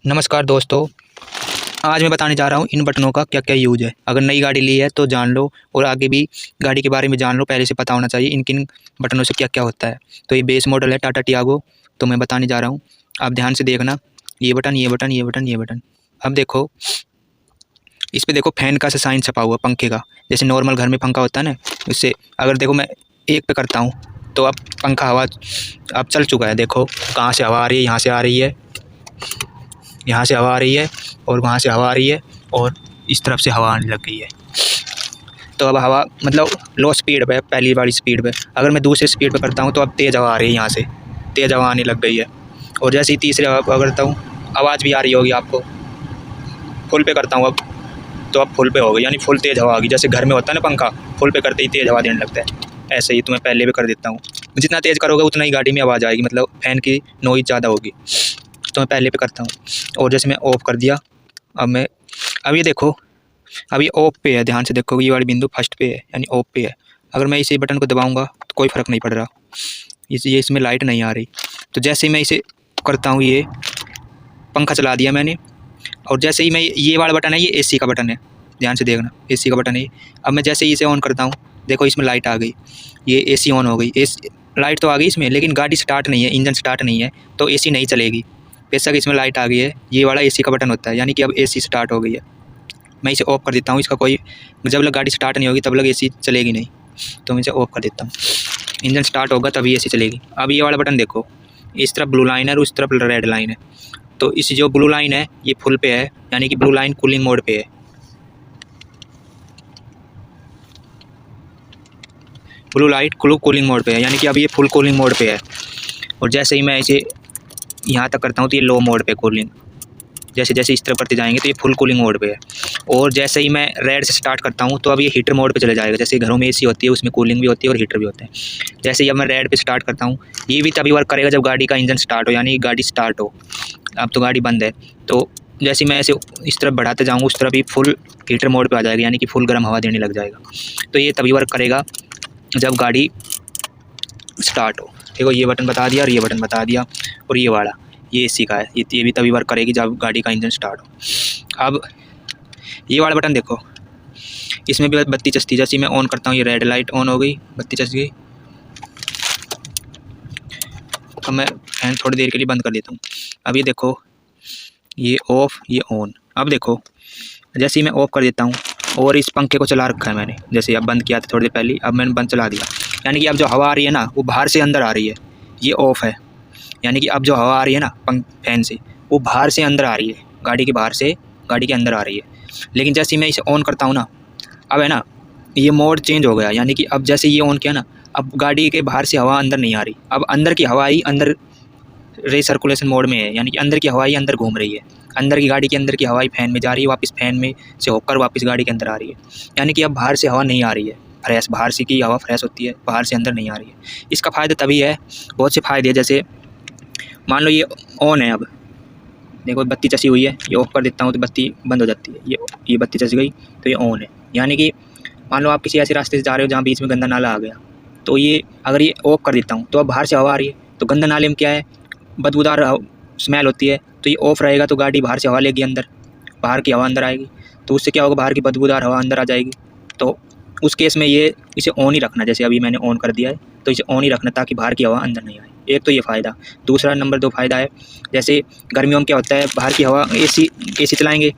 नमस्कार दोस्तों। आज मैं बताने जा रहा हूँ इन बटनों का क्या क्या यूज है। अगर नई गाड़ी ली है तो जान लो, और आगे भी गाड़ी के बारे में जान लो, पहले से पता होना चाहिए इन किन बटनों से क्या क्या होता है। तो ये बेस मॉडल है टाटा टियागो, तो मैं बताने जा रहा हूँ, आप ध्यान से देखना। ये बटन, ये बटन, ये बटन, ये बटन। अब देखो, इस पर देखो फैन का सा साइन छपा हुआ पंखे का, जैसे नॉर्मल घर में पंखा होता है ना, उससे अगर देखो मैं एक पे करता हूँ तो अब पंखा हवा अब चल चुका है। देखो कहाँ से हवा आ रही है, यहाँ से आ रही है, यहाँ से हवा आ रही है, और वहाँ से हवा आ रही है, और इस तरफ से हवा आने लग गई है। तो अब हवा मतलब लो स्पीड पे, पहली वाली स्पीड पे, अगर मैं दूसरी स्पीड पे करता हूँ तो अब तेज़ हवा आ रही है, यहाँ से तेज़ हवा आने लग गई है। और जैसे ही तीसरे हवा पे करता हूँ, आवाज़ भी आ रही होगी आपको। फुल पे करता हूँ अब, तो अब फुल पे हो गई, यानी फुल तेज़ हवा आ गई। जैसे घर में होता है ना पंखा, फुल पे करते ही तेज़ हवा देने लगता है, ऐसे ही तो मैं पहले भी कर देता हूँ। जितना तेज़ करोगे उतना ही गाड़ी में आवाज़ आएगी, मतलब फ़ैन की नॉइज़ ज़्यादा होगी। तो मैं पहले पे करता हूँ, और जैसे मैं ऑफ़ कर दिया, अब ये देखो, अब ये ऑफ पे है, ध्यान से देखो, ये वाली बिंदु फर्स्ट पे है, यानी ऑफ पे है। अगर मैं इसे बटन को दबाऊंगा तो कोई फ़र्क नहीं पड़ रहा, ये इसमें लाइट नहीं आ रही। तो जैसे ही मैं इसे करता हूँ, ये पंखा चला दिया मैंने, और जैसे ही मैं ये वाला बटन है, ये एसी का बटन है, ध्यान से देखना, एसी का बटन है। अब मैं जैसे ही इसे ऑन करता हूँ, देखो इसमें लाइट आ गई, ये एसी ऑन हो गई। लाइट तो आ गई इसमें, लेकिन गाड़ी स्टार्ट नहीं है, इंजन स्टार्ट नहीं है, तो एसी नहीं चलेगी। बेशक इसमें लाइट आ गई है, ये वाला एसी का बटन होता है, यानी कि अब एसी स्टार्ट हो गई है। मैं इसे ऑफ़ कर देता हूँ, इसका कोई, जब लग गाड़ी स्टार्ट नहीं होगी तब लग एसी चलेगी नहीं, तो मैं इसे ऑफ़ कर देता हूँ। इंजन स्टार्ट होगा तभी एसी चलेगी। अब ये वाला बटन देखो, इस तरफ ब्लू लाइन है और उस तरफ रेड लाइन है। तो इस जो ब्लू लाइन है ये फुल पे है, यानी कि ब्लू लाइन कूलिंग मोड पे है। ब्लू लाइट कूलिंग मोड पे है, यानी कि अब ये फुल कूलिंग मोड पे है। और जैसे ही मैं इसे यहाँ तक करता हूँ तो ये लो मोड पे कूलिंग, जैसे जैसे इस तरफ करते जाएंगे तो ये फुल कूलिंग मोड पे है। और जैसे ही मैं रेड से स्टार्ट करता हूँ तो अब ये हीटर मोड पे चले जाएगा। जैसे घरों में एसी होती है, उसमें कूलिंग भी होती है और हीटर भी होते हैं। जैसे ही अब मैं रेड पे स्टार्ट करता हूँ, ये भी तभी वर्क करेगा जब गाड़ी का इंजन स्टार्ट हो, यानी गाड़ी स्टार्ट हो। अब तो गाड़ी बंद है, तो जैसे मैं ऐसे इस तरफ बढ़ाते जाऊँगा उस तरफ ही फुल हीटर मोड पर आ जाएगा, यानी कि फुल गर्म हवा देने लग जाएगा। तो ये तभी वर्क करेगा जब गाड़ी स्टार्ट हो। देखो ये बटन बता दिया और ये बटन बता दिया, और ये वाला ये एसी का है, ये भी तभी वर्क करेगी जब गाड़ी का इंजन स्टार्ट हो। अब ये वाला बटन देखो, इसमें भी बत्ती चसती, जैसे मैं ऑन करता हूँ ये रेड लाइट ऑन हो गई, बत्ती चस गई। अब मैं फैन थोड़ी देर के लिए बंद कर देता हूँ। अब ये देखो, ये ऑफ़ ये ऑन। अब देखो जैसे ही मैं ऑफ़ कर देता हूँ, और इस पंखे को चला रखा है मैंने, जैसे अब बंद किया था थोड़ी देर पहले, अब मैंने बंद चला दिया, यानी कि अब जो हवा आ रही है ना वो बाहर से अंदर आ रही है। ये ऑफ़ है, यानी कि अब जो हवा आ रही है ना फैन से, वो बाहर से अंदर आ रही है, गाड़ी के बाहर से गाड़ी के अंदर आ रही है। लेकिन जैसे ही मैं इसे ऑन करता हूँ ना, अब है ना ये मोड चेंज हो गया, यानी कि अब जैसे ये ऑन किया ना, अब गाड़ी के बाहर से हवा अंदर नहीं आ रही, अब अंदर की हवा ही अंदर रीसर्कुलेशन मोड में है, यानी कि अंदर की हवा ही अंदर घूम रही है। अंदर की गाड़ी के अंदर की हवा ही फैन में जा रही है, वापस फैन में से होकर वापस गाड़ी के अंदर आ रही है। यानी कि अब बाहर से हवा नहीं आ रही है फ्रेश, बाहर से की हवा फ्रेश होती है, बाहर से अंदर नहीं आ रही है। इसका फ़ायदा तभी है, बहुत से फ़ायदे हैं। जैसे मान लो ये ऑन है, अब देखो बत्ती चसी हुई है, ये ऑफ़ कर देता हूँ तो बत्ती बंद हो जाती है। ये बत्ती चस गई तो ये ऑन है, यानी कि मान लो आप किसी ऐसे रास्ते से जा रहे हो जहाँ बीच में गंदा नाला आ गया, तो ये अगर ये ऑफ़ कर देता हूँ तो अब बाहर से हवा आ रही है, तो गंदा नाले में क्या है, बदबूदार स्मेल होती है। तो ये ऑफ़ रहेगा तो गाड़ी बाहर से हवा लेगी अंदर, बाहर की हवा अंदर आएगी, तो उससे क्या होगा, बाहर की बदबूदार हवा अंदर आ जाएगी। तो उस केस में ये इसे ऑन ही रखना, जैसे अभी मैंने ऑन कर दिया है तो इसे ऑन ही रखना ताकि बाहर की हवा अंदर नहीं आए। एक तो ये फ़ायदा। दूसरा नंबर 2 फ़ायदा है, जैसे गर्मियों में क्या होता है, बाहर की हवा एसी चलाएँगे,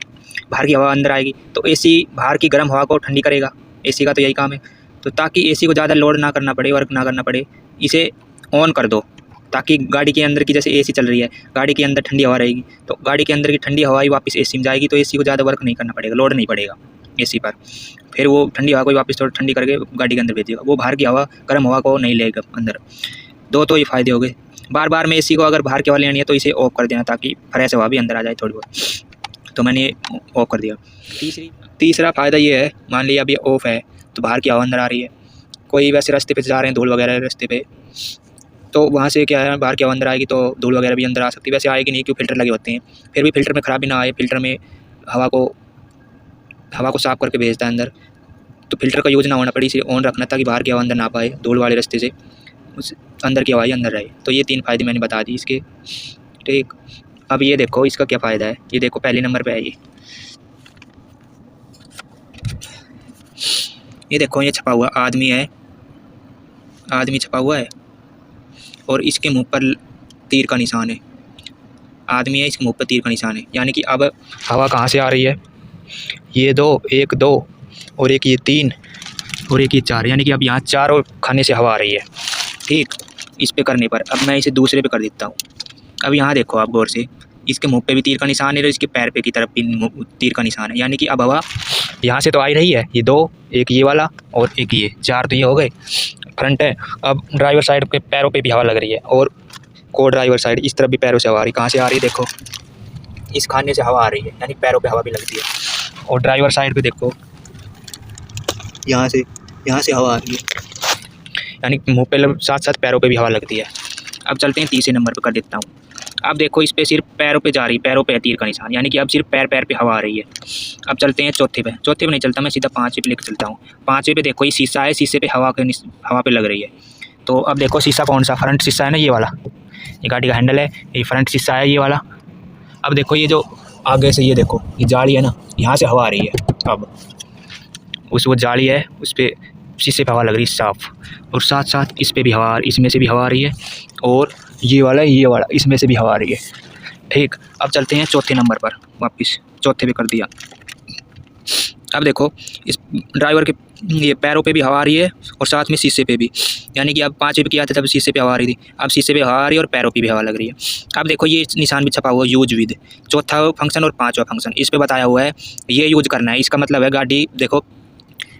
बाहर की हवा अंदर आएगी, तो एसी बाहर की गर्म हवा को ठंडी करेगा। एसी का तो यही काम है। तो ताकि एसी को ज़्यादा लोड ना करना पड़े, वर्क ना करना पड़े, इसे ऑन कर दो, ताकि गाड़ी के अंदर की, जैसे एसी चल रही है, गाड़ी के अंदर ठंडी हवा रहेगी, तो गाड़ी के अंदर की ठंडी हवा ही वापस एसी में जाएगी, तो एसी को ज़्यादा वर्क नहीं करना पड़ेगा, लोड नहीं पड़ेगा एसी पर। फिर वो ठंडी हवा को वापस थोड़ा ठंडी करके गाड़ी के अंदर भेजेगा, वो बाहर की हवा गर्म हवा को नहीं लेगा अंदर। 2 तो ये फ़ायदे हो गए। बार-बार में एसी को अगर बाहर की हवा लेनी है तो इसे ऑफ़ कर देना, ताकि फ्रेश हवा भी अंदर आ जाए थोड़ी बहुत। तो मैंने ऑफ़ कर दिया। तीसरा फ़ायदा ये है, मान लिया अब ये ऑफ़ है तो बाहर की हवा अंदर आ रही है, कोई वैसे रास्ते पे जा रहे हैं, धूल वगैरह रास्ते पे, तो वहाँ से क्या है, बाहर की हवा अंदर आएगी तो धूल वगैरह भी अंदर आ सकती है। वैसे आएगी नहीं, क्योंकि फ़िल्टर लगे होते हैं, फिर भी फ़िल्टर में ख़राबी ना आए, फ़िल्टर में हवा को साफ़ करके भेजता है अंदर, तो फ़िल्टर का यूज़ ना होना पड़े, इसे ऑन रखना ताकि बाहर की हवा अंदर ना पाए, धूल वाले रास्ते से उस अंदर की हवा ही अंदर रहे। तो ये 3 फ़ायदे मैंने बता दिए इसके, ठीक। अब ये देखो इसका क्या फ़ायदा है, ये देखो पहले नंबर पे है ये देखो ये छपा हुआ आदमी है, आदमी छपा हुआ है और इसके मुंह पर तीर का निशान है, आदमी है इसके मुंह पर तीर का निशान है। यानी कि अब हवा कहाँ से आ रही है, ये 2 1 2 और एक ये 3 और एक ये 4, यानी कि अब यहाँ 4 और खाने से हवा आ रही है। ठीक, इस पे करने पर अब मैं इसे दूसरे पे कर देता हूँ। अब यहाँ देखो आप गौर से, इसके मुंह पे भी तीर का निशान है और इसके पैर पे की तरफ भी तीर का निशान है। यानी कि अब हवा यहाँ से तो आ ही रही है, ये 2 एक ये वाला और एक ये 4 तो ये हो गए फ्रंट है। अब ड्राइवर साइड के पैरों पे भी हवा लग रही है और को ड्राइवर साइड इस तरफ भी पैरों से हवा आ रही है। कहाँ से आ रही है देखो, इस खाने से हवा आ रही है, यानी पैरों पे हवा भी लगती है। और ड्राइवर साइड पे देखो यहाँ से हवा आ रही है, यानी मुँह पे साथ साथ पैरों पे भी हवा लगती है। अब चलते हैं तीसरे नंबर पे कर देता हूँ। अब देखो इस पे सिर्फ पैरों पे जा रही है, पैरों पे तीर का निशान, यानी कि अब सिर्फ पैर पे हवा आ रही है। अब चलते हैं चौथे पे नहीं चलता मैं, सीधा 5वें पे लेकर चलता हूँ। 5वें पे देखो ये शीशा है, शीशे पे हवा पे लग रही है। तो अब देखो शीशा कौन सा, फ्रंट शीशा है ना ये वाला, ये गाड़ी का हैंडल है, ये फ्रंट शीशा है ये वाला। अब देखो ये जो आगे से ये देखो ये जाली है ना, यहाँ से हवा आ रही है। अब वो जाली है उस पर शीशे पे हवा लग रही है साफ़, और साथ साथ इस पे भी हवा, इसमें से भी हवा आ रही है और ये वाला इसमें से भी हवा आ रही है। ठीक, अब चलते हैं चौथे नंबर पर, वापस चौथे पे कर दिया। अब देखो इस ड्राइवर के ये पैरों पे भी हवा आ रही है और साथ में शीशे पे भी, यानी कि अब 5वें पे किया था तब शीशे पे हवा आ रही थी, अब शीशे पे हवा आ रही है और पैरों पे भी हवा लग रही है। अब देखो ये निशान भी छपा हुआ है यूज विद, चौथा फंक्शन और 5वां फंक्शन इस पे बताया हुआ है, ये यूज करना है। इसका मतलब है गाड़ी देखो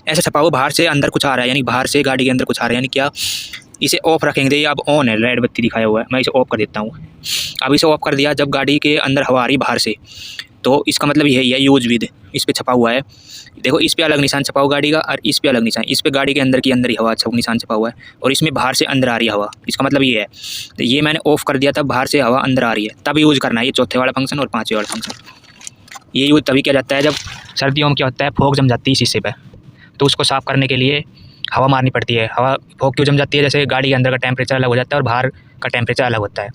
ऐसे छपा हुआ बाहर से अंदर कुछ आ रहा है, यानी बाहर से गाड़ी के अंदर कुछ आ रहा है, यानी क्या इसे ऑफ रखेंगे, ये अब ऑन है, रेड बत्ती दिखाया हुआ है, मैं इसे ऑफ कर देता हूँ। अब इसे ऑफ कर दिया, जब गाड़ी के अंदर हवा आ रही बाहर से, तो इसका मतलब यही है यूज विद, इस पे छपा हुआ है। देखो इस पे अलग निशान छपा हुआ गाड़ी का और इस पे अलग निशान, इस पे गाड़ी के अंदर की अंदर ही हवा निशान छपा हुआ है और इसमें बाहर से अंदर आ रही है हवा, इसका मतलब ये है। तो ये मैंने ऑफ कर दिया, तब बाहर से हवा अंदर आ रही है, तब यूज़ करना है ये चौथे वाला फंक्शन और 5वें वाला फंक्शन। ये यूज़ तभी किया जाता है जब सर्दियों में क्या होता है, फोग जम जाती है शीशे पर, तो उसको साफ़ करने के लिए हवा मारनी पड़ती है। हवा फोग क्यों जम जाती है, जैसे गाड़ी के अंदर का टेम्परेचर अलग हो जाता है और बाहर का टेम्परेचर अलग होता है,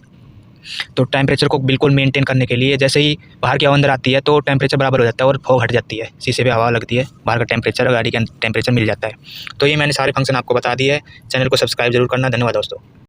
तो टेम्परेचर को बिल्कुल मेंटेन करने के लिए जैसे ही बाहर की हवा अंदर आती है तो टेम्परेचर बराबर हो जाता है और फोग हट जाती है, शीशे पे हवा लगती है, बाहर का टेम्परेचर गाड़ी के टेम्परेचर मिल जाता है। तो ये मैंने सारे फंक्शन आपको बता दिए हैं। चैनल को सब्सक्राइब जरूर करना। धन्यवाद दोस्तों।